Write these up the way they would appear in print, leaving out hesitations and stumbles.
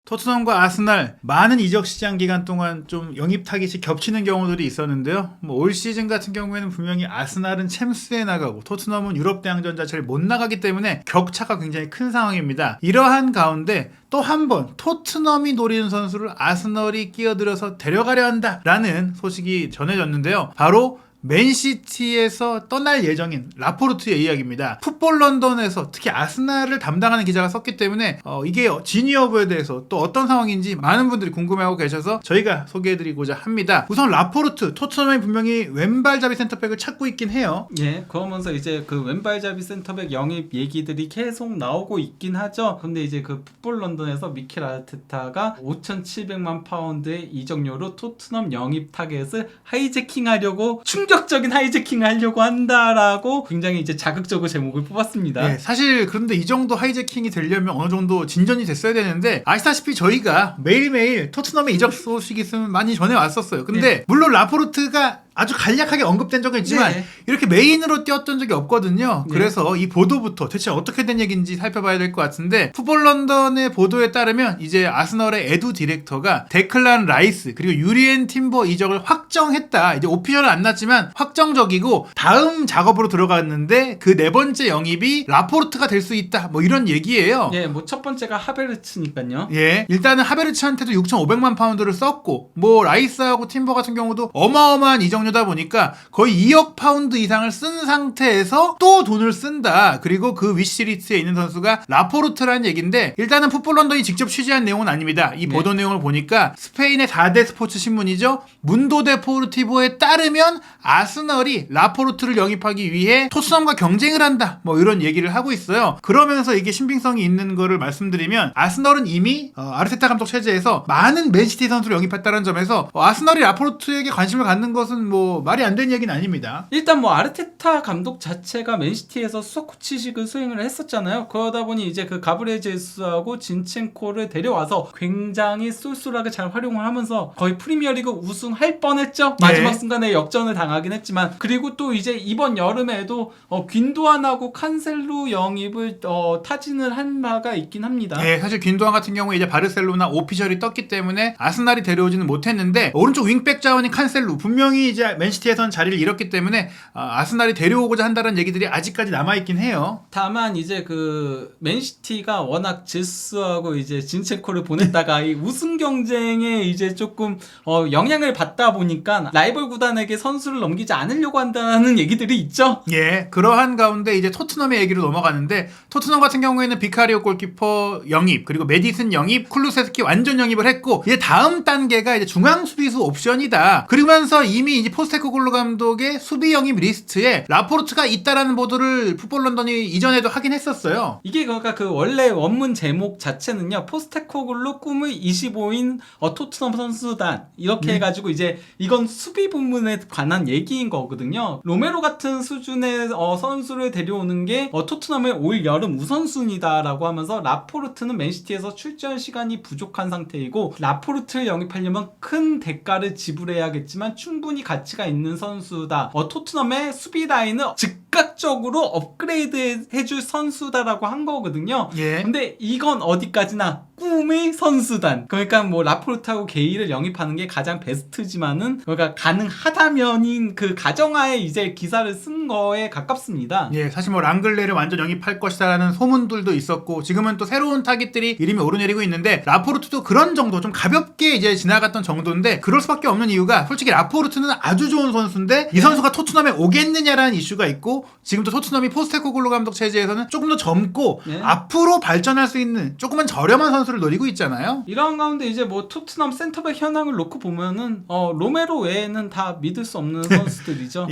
토트넘과 아스날 많은 이적 시장 기간 동안 좀 영입 타깃이 겹치는 경우들이 있었는데요. 올 시즌 같은 경우에는 분명히 아스날은 챔스에 나가고 토트넘은 유럽 대항전 자체를 못 나가기 때문에 격차가 굉장히 큰 상황입니다. 이러한 가운데 또 한 번 토트넘이 노리는 선수를 아스널이 끼어들어서 데려가려 한다라는 소식이 전해졌는데요. 바로 맨시티에서 떠날 예정인 라포르트의 이야기입니다. 풋볼 런던에서 특히 아스날을 담당하는 기자가 썼기 때문에 이게 진위 여부에 대해서 또 어떤 상황인지 많은 분들이 궁금해하고 계셔서 저희가 소개해드리고자 합니다. 우선 라포르트, 토트넘이 분명히 왼발잡이 센터백을 찾고 있긴 해요. 예, 그러면서 이제 그 왼발잡이 센터백 영입 얘기들이 계속 나오고 있긴 하죠. 근데 이제 그 풋볼 런던에서 미켈 아르테타가 5,700만 파운드의 이적료로 토트넘 영입 타겟을 하이제킹하려고 충격적인 하이제킹 하려고 한다라고 굉장히 이제 자극적으로 제목을 뽑았습니다. 네, 사실 그런데 이 정도 하이제킹이 되려면 어느 정도 진전이 됐어야 되는데 아시다시피 저희가 매일매일 토트넘의 이적 소식이 있으면 많이 전해왔었어요. 근데 물론 라포르트가 아주 간략하게 언급된 적은 있지만 이렇게 메인으로 띄웠던 적이 없거든요. 그래서 이 보도부터 대체 어떻게 된 얘기인지 살펴봐야 될 것 같은데 풋볼 런던의 보도에 따르면 이제 아스널의 에두 디렉터가 데클란 라이스 그리고 유리엔 팀버 이적을 확정했다. 이제 오피셜은 안 났지만 확정적이고 다음 작업으로 들어갔는데 그 네 번째 영입이 라포르트가 될 수 있다. 뭐 이런 얘기예요. 예, 뭐 첫 번째가 하베르츠니까요. 예, 일단은 하베르츠한테도 6,500만 파운드를 썼고 뭐 라이스하고 팀버 같은 경우도 어마어마한 이적 다 보니까 거의 2억 파운드 이상을 쓴 상태에서 또 돈을 쓴다. 그리고 그 위시리스트에 있는 선수가 라포르트라는 얘기인데 일단은 풋볼 런던이 직접 취재한 내용은 아닙니다. 이 보도 내용을 보니까 스페인의 4대 스포츠 신문이죠. 문도 데포르티보에 따르면 아스널이 라포르트를 영입하기 위해 토트넘과 경쟁을 한다. 뭐 이런 얘기를 하고 있어요. 그러면서 이게 신빙성이 있는 거를 말씀드리면 아스널은 이미 아르테타 감독 체제에서 많은 맨시티 선수를 영입했다는 점에서 아스널이 라포르트에게 관심을 갖는 것은 뭐 말이 안 되는 얘기는 아닙니다. 일단 뭐 아르테타 감독 자체가 맨시티에서 수석 코치직을 수행을 했었잖아요. 그러다 보니 이제 그 가브리엘 제수하고 진첸코를 데려와서 굉장히 쏠쏠하게 잘 활용을 하면서 거의 프리미어리그 우승할 뻔했죠. 마지막 순간에 역전을 당하긴 했지만 그리고 또 이제 이번 여름에도 귄도안하고 칸셀루 영입을 타진을 한 바가 있긴 합니다. 네, 사실 귄도안 같은 경우에 이제 바르셀로나 오피셜이 떴기 때문에 아스날이 데려오지는 못했는데 오른쪽 윙백 자원인 칸셀루 분명히 이제 맨시티에선 자리를 잃었기 때문에 아스날이 데려오고자 한다는 얘기들이 아직까지 남아있긴 해요. 다만 이제 그 맨시티가 워낙 제스하고 이제 진첸코를 보냈다가 이 우승 경쟁에 이제 조금 영향을 받다 보니까 라이벌 구단에게 선수를 넘기지 않으려고 한다는 얘기들이 있죠. 예, 그러한 가운데 이제 토트넘의 얘기로 넘어가는데 토트넘 같은 경우에는 비카리오 골키퍼 영입 그리고 메디슨 영입 쿨루세스키 완전 영입을 했고 이제 다음 단계가 이제 중앙 수비수 옵션이다. 그러면서 이미 이제 포스테코글루 감독의 수비 영입 리스트에 라포르트가 있다라는 보도를 풋볼 런던이 이전에도 하긴 했었어요. 이게 그러니까 그 원래 원문 제목 자체는요. 포스테코글루 꿈의 25인 토트넘 선수단 이렇게 해가지고 이제 이건 수비 부문에 관한 얘기인 거거든요. 로메로 같은 수준의 선수를 데려오는 게 토트넘의 올 여름 우선순위다라고 하면서 라포르트는 맨시티에서 출전 시간이 부족한 상태이고 라포르트를 영입하려면 큰 대가를 지불해야겠지만 충분히 가치가 있는 선수다. 토트넘의 수비 라인을 즉각적으로 업그레이드 해줄 선수다라고 한 거거든요. 근데 이건 어디까지나 꿈의 선수단. 그러니까 뭐 라포르트하고 게이를 영입하는 게 가장 베스트지만은 그러니까 가능하다면인 그 가정하에 이제 기사를 쓴 거에 가깝습니다. 예, 사실 뭐 랑글레를 완전 영입할 것이다라는 소문들도 있었고 지금은 또 새로운 타깃들이 이름이 오르내리고 있는데 라포르트도 그런 정도 좀 가볍게 이제 지나갔던 정도인데 그럴 수밖에 없는 이유가 솔직히 라포르트는 아주 좋은 선수인데 이 선수가 토트넘에 오겠느냐라는 이슈가 있고 지금도 토트넘이 포스테코글루 감독 체제에서는 조금 더 젊고 앞으로 발전할 수 있는 조금은 저렴한 선수를 노리고 있잖아요. 이런 가운데 이제 뭐 토트넘 센터백 현황을 놓고 보면은 로메로 외에는 다 믿을 수 없는 선수들이죠.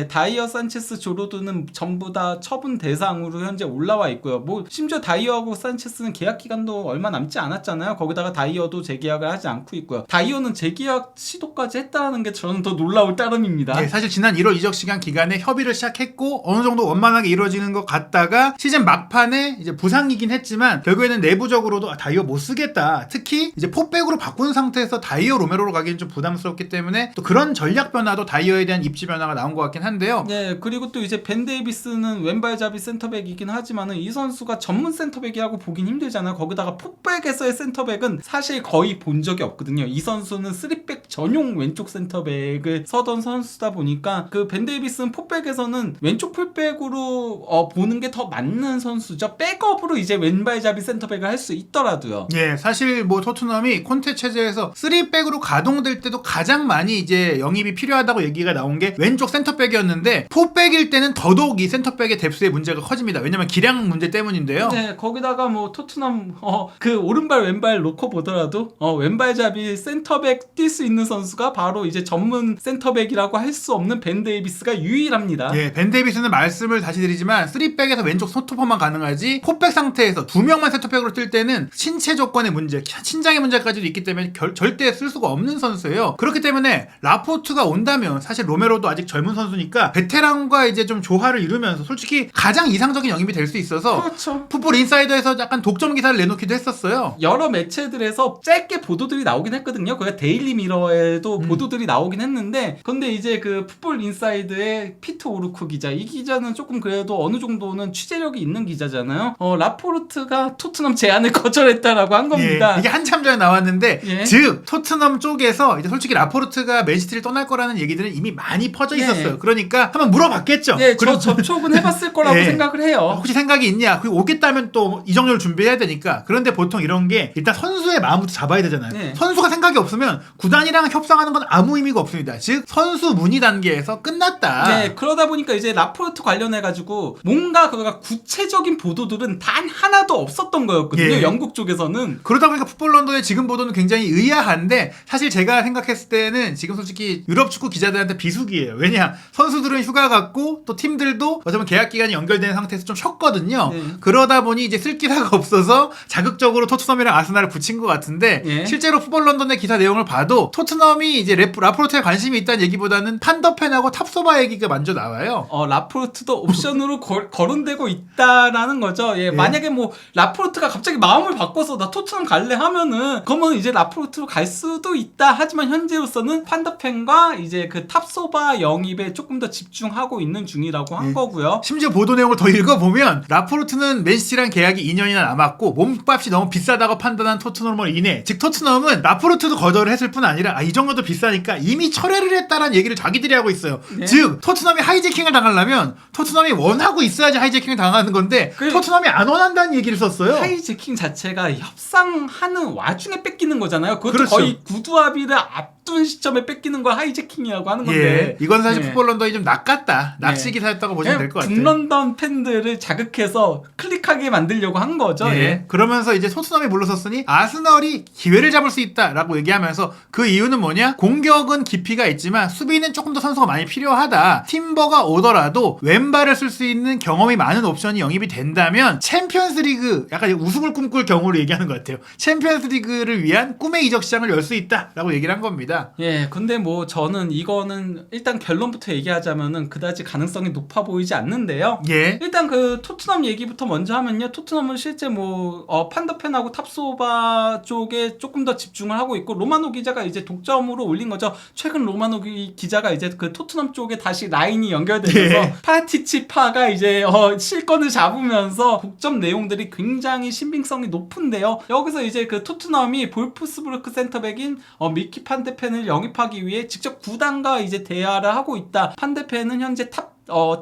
다이어, 산체스, 조로드는 전부 다 처분 대상으로 현재 올라와 있고요. 뭐 심지어 다이어하고 산체스는 계약 기간도 얼마 남지 않았잖아요. 거기다가 다이어도 재계약을 하지 않고 있고요. 다이어는 재계약 시도까지 했다는 게 저는 더 놀라울 따름입니다. 사실 지난 1월 이적 시간 기간에 협의를 시작했고 어느 정도 원만하게 이루어지는 것 같다가 시즌 막판에 이제 부상이긴 했지만 결국에는 내부적으로도 다이어 못 쓰겠다. 특히 이제 포백으로 바꾼 상태에서 다이어 로메로로 가기는 좀 부담스럽기 때문에 또 그런 전략 변화도 다이어에 대한 입지 변화가 나온 것 같긴 한데요. 네, 그리고 또 이제 벤 데이비스는 왼발잡이 센터백이긴 하지만은 이 선수가 전문 센터백이라고 보긴 힘들잖아요. 거기다가 포백에서의 센터백은 사실 거의 본 적이 없거든요. 이 선수는 3백 전용 왼쪽 센터백을 서던 선수다 보니까 그 벤 데이비스는 포백에서는 왼쪽 풀백으로 보는 게 더 맞는 선수죠. 백업으로 이제 왼발잡이 센터백을 할 수 있더라도요. 예, 사실 뭐 토트넘이 콘테 체제에서 3백으로 가동될 때도 가장 많이 이제 영입이 필요하다고 얘기가 나온 게 왼쪽 센터백이었는데 4백일 때는 더더욱 이 센터백의 뎁스의 문제가 커집니다. 왜냐면 기량 문제 때문인데요. 네, 거기다가 뭐 토트넘 그 오른발 왼발 놓고 보더라도 왼발잡이 센터백 뛸 수 있는 선수가 바로 이제 전문 센터백이라고 할 수 없는 벤 데이비스가 유일합니다. 예, 벤 데이비스는 말씀을 다시 드리지만 3백에서 왼쪽 손톱퍼만 가능하지 4백 상태에서 2명만 센터백으로 뛸 때는 신체 조건의 문제, 신장의 문제까지도 있기 때문에 절대 쓸 수가 없는 선수예요. 그렇기 때문에 라포트가 온다면 사실 로메로도 아직 젊은 선수니까 베테랑과 이제 좀 조화를 이루면서 솔직히 가장 이상적인 영입이 될 수 있어서 그렇죠. 풋볼 인사이더에서 약간 독점 기사를 내놓기도 했었어요. 여러 매체들에서 짧게 보도들이 나오긴 했거든요. 그게 데일리 미러에도 보도들이 나오긴 했는데, 근데 이제 그 풋볼 인사이드의 피트 오르쿠 기자, 이 기자는 조금 그래도 어느 정도는 취재력이 있는 기자잖아요. 라포르트가 토트넘 제안을 거절했다라고 한 겁니다. 예, 이게 한참 전에 나왔는데 예. 즉 토트넘 쪽에서 이제 솔직히 라포르트가 맨시티를 떠날 거라는 얘기들은 이미 많이 퍼져 예. 있었어요. 그러니까 한번 물어봤겠죠. 네, 그리고 접촉은 해봤을 거라고 예. 생각을 해요. 혹시 생각이 있냐? 그리고 오겠다면 또 이적료를 준비해야 되니까. 그런데 보통 이런 게 일단 선수의 마음부터 잡아야 되잖아요. 네. 선수가 생각이 없으면 구단이랑 협상하는 건 아무 의미가 없습니다. 즉 선수 문의 단계에서 끝났다. 네, 그러다 보니까 이제 라포르트 관련해가지고 뭔가 그가 구체적인 보도들은 단 하나도 없었던 거였거든요. 예. 영국 쪽에서는. 그러다 보니까 풋볼 런던의 지금 보도는 굉장히 의아한데 사실 제가 생각했을 때는 지금 솔직히 유럽 축구 기자들한테 비수기예요. 왜냐 선수들은 휴가 갔고 또 팀들도 어쩌면 계약 기간이 연결된 상태에서 좀 쉬었거든요. 네. 그러다 보니 이제 쓸 기사가 없어서 자극적으로 토트넘이랑 아스날을 붙인 것 같은데 예. 실제로 풋볼 런던의 기사 내용을 봐도 토트넘이 이제 라포르트에 관심이 있다는 얘기보다는 판더펜하고 탑소바 얘기가 먼저 나와요. 라포르트도 옵션으로 거론되고 있다라는 거죠. 예, 만약에 뭐 라포르트가 갑자기 마음을 바꿔서 나 토트넘 갈래 하면은 그러면 이제 라포르트로 갈 수도 있다. 하지만 현재로서는 판더펜과 이제 그 탑소바 영입에 조금 더 집중하고 있는 중이라고 한 거고요. 심지어 보도 내용을 더 읽어보면 라포르트는 맨시티랑 계약이 2년이나 남았고 몸값이 너무 비싸다고 판단한 토트넘으로 인해 즉 토트넘은 라포르트도 거절을 했을 뿐 아니라 이 정도도 비싸니까 이미 철회를 했다라는 얘기를 자기들이 하고 있어요. 네. 즉 토트넘이 하이제킹을 당하려면 토트넘이 원하고 있어야지 하이제킹을 당하는 건데 토트넘이 안 원한다는 얘기를 썼어요. 하이제킹 자체가 협상하는 와중에 뺏기는 거잖아요. 그것도 그렇죠. 거의 구두 합의를 앞둔 시점에 뺏기는 걸 하이제킹이라고 하는 건데. 예, 이건 사실 예. 풋볼 런던이 좀 낚았다. 낚시 기사였다고 보시면 될 것 같아요. 북런던 팬들을 자극해서 클릭하게 만들려고 한 거죠. 예. 예. 그러면서 이제 토트넘이 물러섰으니 아스널이 기회를 잡을 수 있다라고 얘기하면서 그 이유는 뭐냐? 공격은 깊이가 있지만 수비는 조금 더 선수가 많이 필요하다. 팀버가 오더라도 왼발을 쓸 수 있는 경험이 많은 옵션이 영입이 된다면 챔피언스리그 약간 우승을 꿈꿀 경우를 얘기하는 것 같아요. 챔피언스리그를 위한 꿈의 이적 시장을 열 수 있다라고 얘기를 한 겁니다. 예, 근데 뭐 저는 이거는 일단 결론부터 얘기하자면은 그다지 가능성이 높아 보이지 않는데요. 예. 일단 그 토트넘 얘기부터 먼저 하면요. 토트넘은 실제 뭐 판더펜하고 탑소바 쪽에 조금 더 집중을 하고 있고 로마노 기자가 이제 독점으로 올린 거죠. 최근 로마노 기자가 이제 그 토트넘 쪽에 다시 라인이 연결되면서 예. 파티치파가 이제 실권을 잡으면서 독점 내용들이 굉장히 신빙성이 높은데요. 여기서 이제 그 토트넘이 볼프스부르크 센터백인 미키 판데펜을 영입하기 위해 직접 구단과 이제 대화를 하고 있다. 판데펜은 현재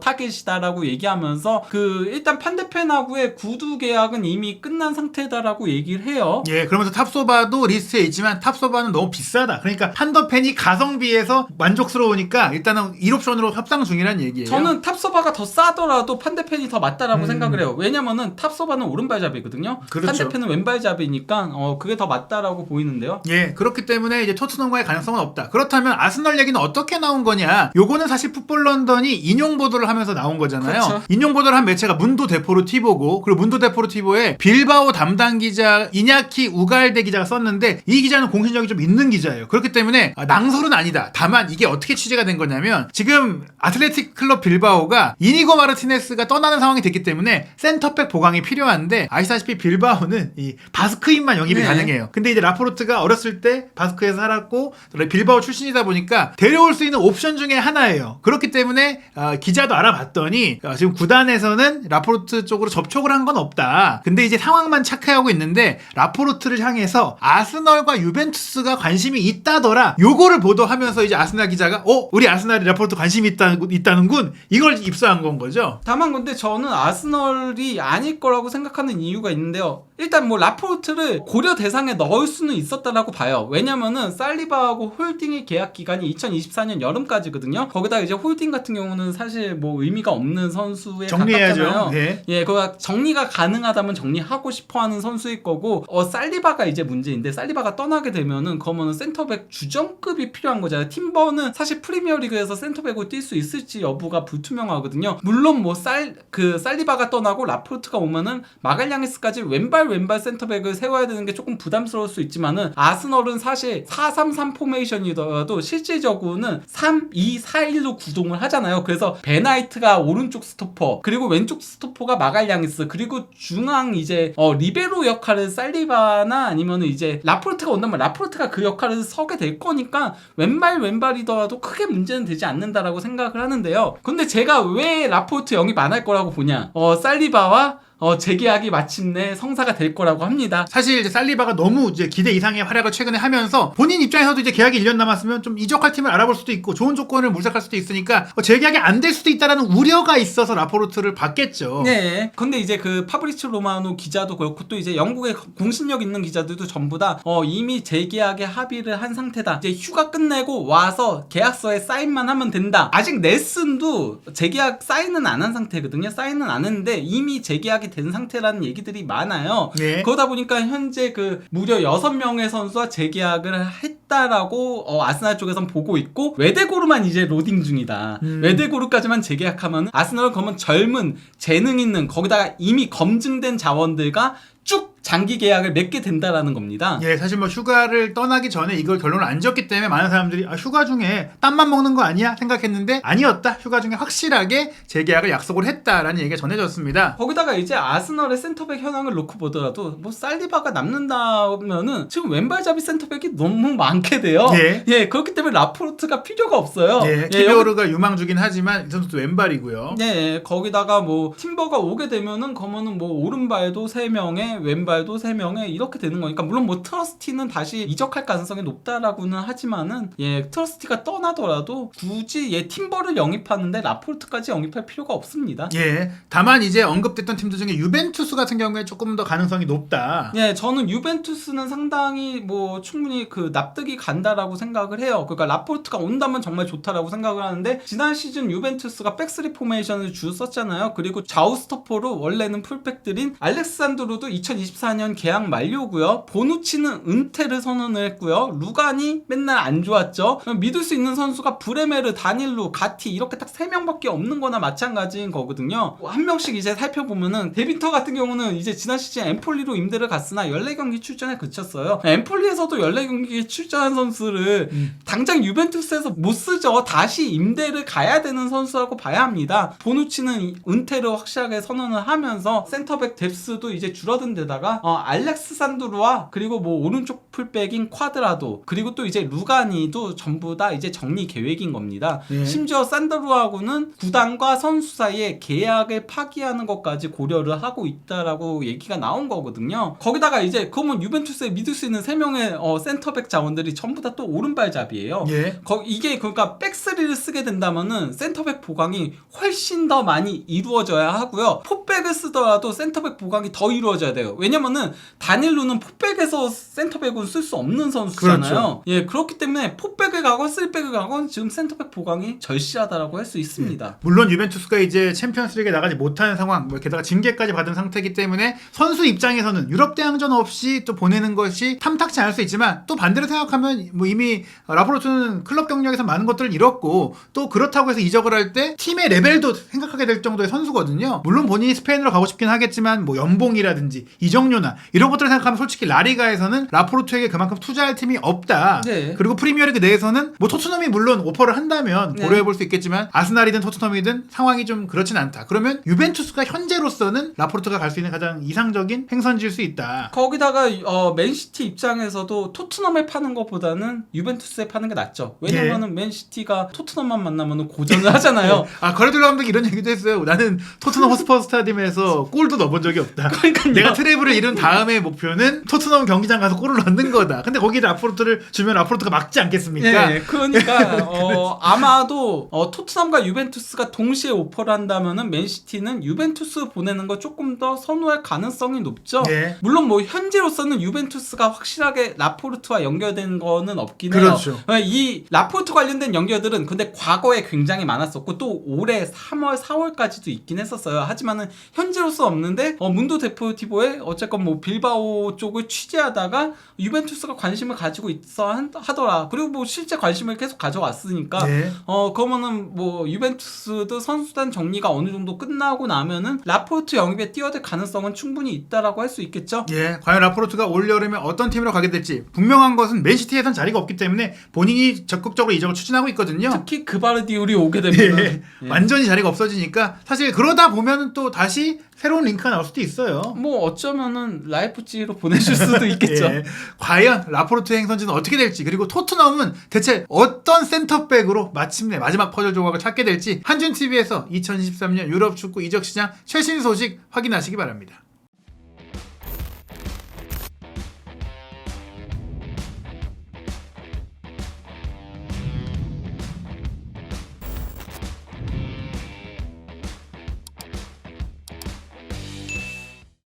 타겟이다라고 얘기하면서 그 일단 판데펜하고의 구두 계약은 이미 끝난 상태다라고 얘기를 해요. 예, 그러면서 탑소바도 리스트에 있지만 탑소바는 너무 비싸다. 그러니까 판더펜이 가성비에서 만족스러우니까 일단은 1옵션으로 협상 중이란 얘기예요. 저는 탑소바가 더 싸더라도 판데펜이 더 맞다라고 생각을 해요. 왜냐면은 탑소바는 오른발잡이거든요. 그렇죠. 판데펜은 왼발잡이니까 그게 더 맞다라고 보이는데요. 예, 그렇기 때문에 이제 토트넘과의 가능성은 없다. 그렇다면 아스널 얘기는 어떻게 나온 거냐? 요거는 사실 풋볼 런던이 인용 보도를 하면서 나온 거잖아요. 그렇죠. 인용 보도를 한 매체가 문도 데포르티보고 그리고 문도 데포르티보에 빌바오 담당 기자 이냐키 우갈데 기자가 썼는데 이 기자는 공신력이 좀 있는 기자예요. 그렇기 때문에 낭설은 아니다. 다만 이게 어떻게 취재가 된 거냐면 지금 아틀레틱 클럽 빌바오가 이니고 마르티네스가 떠나는 상황이 됐기 때문에 센터백 보강이 필요한데 아시다시피 빌바오는 이 바스크인만 영입이 네. 가능해요. 근데 이제 라포르트가 어렸을 때 바스크에서 살았고 빌바오 출신이다 보니까 데려올 수 있는 옵션 중에 하나예요. 그렇기 때문에 기자도 알아봤더니 지금 구단에서는 라포르트 쪽으로 접촉을 한 건 없다. 근데 이제 상황만 착해하고 있는데 라포르트를 향해서 아스널과 유벤투스가 관심이 있다더라. 요거를 보도하면서 이제 아스날 기자가 우리 아스날이 라포르트 관심이 있다는군. 이걸 입수한 건 거죠. 다만 근데 저는 아스널이 아닐 거라고 생각하는 이유가 있는데요. 일단 뭐 라포르트를 고려 대상에 넣을 수는 있었다라고 봐요. 왜냐면은 살리바하고 홀딩의 계약 기간이 2024년 여름까지거든요. 거기다 이제 홀딩 같은 경우는 사실 뭐 의미가 없는 선수에 정리해야죠. 가깝잖아요. 네. 예, 그 정리가 가능하다면 정리하고 싶어하는 선수일 거고 살리바가 이제 문제인데 살리바가 떠나게 되면은 그러면은 센터백 주전급이 필요한 거잖아요. 팀버는 사실 프리미어리그에서 센터백으로 뛸 수 있을지 여부가 불투명하거든요. 물론 뭐 살리바가 떠나고 라포르트가 오면은 마갈량이스까지 왼발 센터백을 세워야 되는 게 조금 부담스러울 수 있지만은 아스널은 사실 4-3-3 포메이션이더라도 실질적으로는 3-2-4-1로 구동을 하잖아요. 그래서 베나이트가 오른쪽 스토퍼 그리고 왼쪽 스토퍼가 마갈량이스 그리고 중앙 이제 리베로 역할을 살리바나 아니면은 이제 라포르트가 온다면 라포르트가 그 역할을 서게 될 거니까 왼발이더라도 크게 문제는 되지 않는다라고 생각을 하는데요. 근데 제가 왜 라포르트 영입 안 할 거라고 보냐? 살리바와 재계약이 마침내 성사가 될 거라고 합니다. 사실 이제 살리바가 너무 이제 기대 이상의 활약을 최근에 하면서 본인 입장에서도 이제 계약이 1년 남았으면 좀 이적할 팀을 알아볼 수도 있고 좋은 조건을 물색할 수도 있으니까 재계약이 안 될 수도 있다라는 우려가 있어서 라포르트를 받겠죠. 네. 근데 이제 그 파브리치오 로마노 기자도 그렇고 또 이제 영국의 공신력 있는 기자들도 전부 다 이미 재계약에 합의를 한 상태다. 이제 휴가 끝내고 와서 계약서에 사인만 하면 된다. 아직 넬슨도 재계약 사인은 안 한 상태거든요. 사인은 안 했는데 이미 재계약이 된 상태라는 얘기들이 많아요. 네. 그러다 보니까 현재 그 무려 6명의 선수와 재계약을 했다라고 아스날 쪽에선 보고 있고 웨데고르만 이제 로딩 중이다. 웨데고르까지만 재계약하면 아스널은 그러면 젊은 재능 있는 거기다가 이미 검증된 자원들과 쭉 장기 계약을 맺게 된다라는 겁니다. 예, 사실 뭐 휴가를 떠나기 전에 이걸 결론을 안 지었기 때문에 많은 사람들이 휴가 중에 땀만 먹는 거 아니야? 생각했는데 아니었다. 휴가 중에 확실하게 재계약을 약속을 했다라는 얘기가 전해졌습니다. 거기다가 이제 아스널의 센터백 현황을 놓고 보더라도 뭐 살리바가 남는다면은 지금 왼발잡이 센터백이 너무 많게 돼요. 예. 그렇기 때문에 라포르트가 필요가 없어요. 예, 키비오르가 유망주긴 하지만 이 선수도 왼발이고요. 네, 거기다가 뭐 팀버가 오게 되면은 그러면은 뭐 오른발도 3명에 왼발도 3명에 이렇게 되는 거니까 물론 뭐 트러스티는 다시 이적할 가능성이 높다라고는 하지만은 트러스티가 떠나더라도 굳이 팀버를 영입하는데 라포르트까지 영입할 필요가 없습니다. 예, 다만 이제 언급됐던 팀들 중에 유벤투스 같은 경우에 조금 더 가능성이 높다. 예, 저는 유벤투스는 상당히 뭐 충분히 그 납득이 간다라고 생각을 해요. 그러니까 라포르트가 온다면 정말 좋다라고 생각을 하는데 지난 시즌 유벤투스가 백스리 포메이션을 주로 썼잖아요. 그리고 좌우 스토퍼로 원래는 풀백들인 알렉산드로도 2024년 계약 만료고요. 보누치는 은퇴를 선언을 했고요. 루간이 맨날 안 좋았죠. 믿을 수 있는 선수가 브레메르, 다닐루, 가티 이렇게 딱 3명밖에 없는 거나 마찬가지인 거거든요. 한 명씩 이제 살펴보면은 데빈터 같은 경우는 이제 지난 시즌 엠폴리로 임대를 갔으나 14경기 출전에 그쳤어요. 엠폴리에서도 14경기 출전한 선수를 당장 유벤투스에서 못 쓰죠. 다시 임대를 가야 되는 선수라고 봐야 합니다. 보누치는 은퇴를 확실하게 선언을 하면서 센터백 뎁스도 이제 줄어든 데다가 알렉스 산드루와 그리고 뭐 오른쪽 풀백인 쿼드라도 그리고 또 이제 루가니도 전부 다 이제 정리 계획인 겁니다. 예. 심지어 산드루하고는 구단과 선수 사이에 계약을 파기하는 것까지 고려를 하고 있다라고 얘기가 나온 거거든요. 거기다가 이제 그러면 유벤투스에 믿을 수 있는 3명의 센터백 자원들이 전부 다 또 오른발잡이에요. 예. 이게 그러니까 백스리를 쓰게 된다면은 센터백 보강이 훨씬 더 많이 이루어져야 하고요. 포백을 쓰더라도 센터백 보강이 더 이루어져야 돼요. 돼요. 왜냐면은 다닐루는 포백에서 센터백은 쓸 수 없는 선수잖아요. 그렇죠. 예, 그렇기 때문에 포백을 가건 3백을 가건 지금 센터백 보강이 절실하다라고 할 수 있습니다. 물론 유벤투스가 이제 챔피언스리그에 나가지 못하는 상황, 뭐 게다가 징계까지 받은 상태이기 때문에 선수 입장에서는 유럽 대항전 없이 또 보내는 것이 탐탁치 않을 수 있지만 또 반대로 생각하면 뭐 이미 라포르토는 클럽 경력에서 많은 것들을 잃었고 또 그렇다고 해서 이적을 할 때 팀의 레벨도 생각하게 될 정도의 선수거든요. 물론 본인이 스페인으로 가고 싶긴 하겠지만 뭐 연봉이라든지 이적료나 이런 것들을 생각하면 솔직히 라리가에서는 라포르토에게 그만큼 투자할 팀이 없다. 네. 그리고 프리미어리그 내에서는 뭐 토트넘이 물론 오퍼를 한다면 네. 고려해볼 수 있겠지만 아스날이든 토트넘이든 상황이 좀 그렇진 않다. 그러면 유벤투스가 현재로서는 라포르토가 갈 수 있는 가장 이상적인 행선지일 수 있다. 거기다가 맨시티 입장에서도 토트넘에 파는 것보다는 유벤투스에 파는 게 낫죠. 왜냐면은 맨시티가 토트넘만 만나면 고전을 하잖아요. 아 거레돌로 감독이 이런 얘기도 했어요. 나는 토트넘 허스퍼 스타디움에서 골도 넣어본 적이 없다. 그러니까요. 내가 트래블을 이룬 다음의 목표는 토트넘 경기장 가서 골을 넣는 거다. 근데 거기 라포르토를 주면 라포르토가 막지 않겠습니까? 예, 그러니까 아마도 토트넘과 유벤투스가 동시에 오퍼를 한다면은 맨시티는 유벤투스 보내는 거 조금 더 선호할 가능성이 높죠. 네. 물론 뭐 현재로서는 유벤투스가 확실하게 라포르트와 연결된 거는 없긴 해요. 그렇죠. 이 라포르트 관련된 연결들은 근데 과거에 굉장히 많았었고 또 올해 3월, 4월까지도 있긴 했었어요. 하지만은 현재로서 없는데 문도 데포티보에 어쨌건 뭐 빌바오 쪽을 취재하다가 유벤투스가 관심을 가지고 있어 하더라. 그리고 뭐 실제 관심을 계속 가져왔으니까 네. 그러면은 뭐 유벤투스도 선수단 정리가 어느 정도 끝나고 나면은 라포르트 영입에 뛰어들 가능성은 충분히 있다라고 할 수 있겠죠. 예, 과연 라포르트가 올 여름에 어떤 팀으로 가게 될지 분명한 것은 맨시티에선 자리가 없기 때문에 본인이 적극적으로 이적을 추진하고 있거든요. 특히 그바르디올이 오게 되면은 예, 완전히 자리가 없어지니까 사실 그러다 보면은 또 다시 새로운 링크가 나올 수도 있어요. 뭐 어쩌면은 라이프치히로 보내줄 수도 있겠죠. 예, 과연 라포르트의 행선지는 어떻게 될지 그리고 토트넘은 대체 어떤 센터백으로 마침내 마지막 퍼즐 조각을 찾게 될지 한준TV에서 2023년 유럽 축구 이적 시장 최신 소식 확인하시기 바랍니다.